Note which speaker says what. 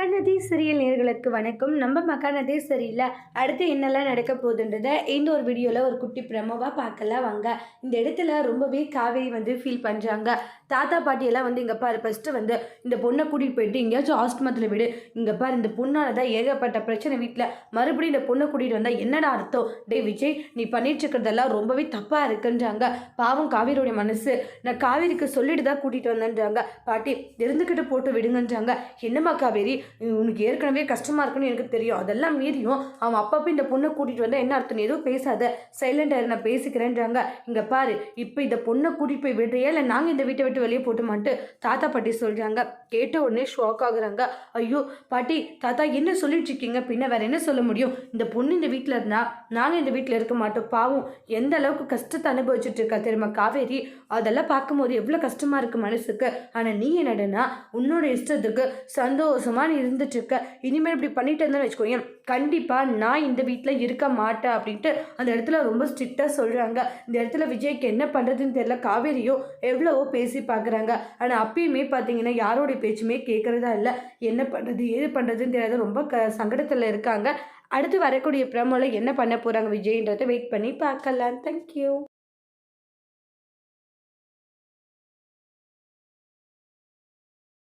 Speaker 1: Mahanadi serial நேயர்களுக்கு வணக்கம். நம்ம மகாநதி சீரியல்ல அடுத்து என்னெல்லாம் நடக்க போகுதுன்றத இந்த ஒரு வீடியோவில் ஒரு குட்டி பிரமோவாக பார்க்கலாம் வாங்க. இந்த இடத்துல ரொம்பவே காவேரி ஃபீல் பண்ணுறாங்க. தாத்தா பாட்டியெல்லாம் இங்கே பாரு, ஃபஸ்ட்டு இந்த பொண்ணை கூட்டிகிட்டு போயிட்டு எங்கேயாச்சும் ஆஸ்பத்திரியில் விடு. இங்கே பாரு, இந்த பொண்ணால் தான் ஏகப்பட்ட பிரச்சனை வீட்டில். மறுபடியும் இந்த பொண்ணை கூட்டிகிட்டு வந்தால் என்னடா அர்த்தம்? டே விஜய், நீ பண்ணிட்டு இருக்கிறதெல்லாம் ரொம்பவே தப்பாக இருக்குன்றாங்க. பாவம் காவேரியோடைய மனசு. நான் காவேரிக்கு சொல்லிட்டு தான் கூட்டிகிட்டு வந்தேன்றாங்க. பாட்டி இருந்துக்கிட்டு போட்டு விடுங்கன்றாங்க. என்னம்மா காவேரி, உனக்கு ஏற்கனவே கஷ்டமாக இருக்குன்னு எனக்கு தெரியும். அதெல்லாம் மீறியும் அவன் அப்பப்போ இந்த பொண்ணை கூட்டிகிட்டு வந்தால் என்ன அர்த்தம்? எதுவும் பேசாத, சைலண்டாக நான் பேசிக்கிறேன்றாங்க. இங்கே பாரு, இப்போ இந்த பொண்ணை கூட்டிகிட்டு போய் விடுறியா இல்லை நாங்கள் இந்த வீட்டை விட்டு வெளியே போட்டுமான்ட்டு தாத்தா பாட்டி சொல்கிறாங்க. கேட்ட உடனே ஷாக் ஆகுறாங்க. ஐயோ பாட்டி, தாத்தா என்ன சொல்லிட்டு இருக்கீங்க? பின்ன வேற என்ன சொல்ல முடியும்? இந்த பொண்ணு இந்த வீட்டில் இருந்தால் நாங்கள் இந்த வீட்டில் இருக்க மாட்டோம். பாவம் எந்த அளவுக்கு கஷ்டத்தை அனுபவிச்சுட்டு இருக்கா தெரியுமா காவேரி? அதெல்லாம் பார்க்கும்போது எவ்வளோ கஷ்டமாக இருக்குது மனசுக்கு. ஆனால் நீ என்னடனா உன்னோட இஷ்டத்துக்கு சந்தோஷமாக நீ இருந்துட்டு இருக்க. இனிமேல் இப்படி பண்ணிட்டு இருந்தேன்னு வச்சுக்கோங்க, கண்டிப்பாக நான் இந்த வீட்டில் இருக்க மாட்டேன் அப்படின்ட்டு அந்த இடத்துல ரொம்ப ஸ்ட்ரிக்டாக சொல்கிறாங்க. இந்த இடத்துல விஜய்க்கு என்ன பண்ணுறதுன்னு தெரியல. காவேரியோ எவ்வளவோ பேசி பார்க்குறாங்க. ஆனால் அப்பயுமே பார்த்தீங்கன்னா யாரோடைய பேச்சுமே கேட்குறதா இல்லை. என்ன பண்ணுறது ஏது பண்ணுறதுன்னு தெரியாத ரொம்ப சங்கடத்தில் இருக்காங்க. அடுத்து வரக்கூடிய ப்ரோமோல என்ன பண்ண போகிறாங்க விஜய்ன்றதை வெயிட் பண்ணி பார்க்கலாம். தேங்க்யூ.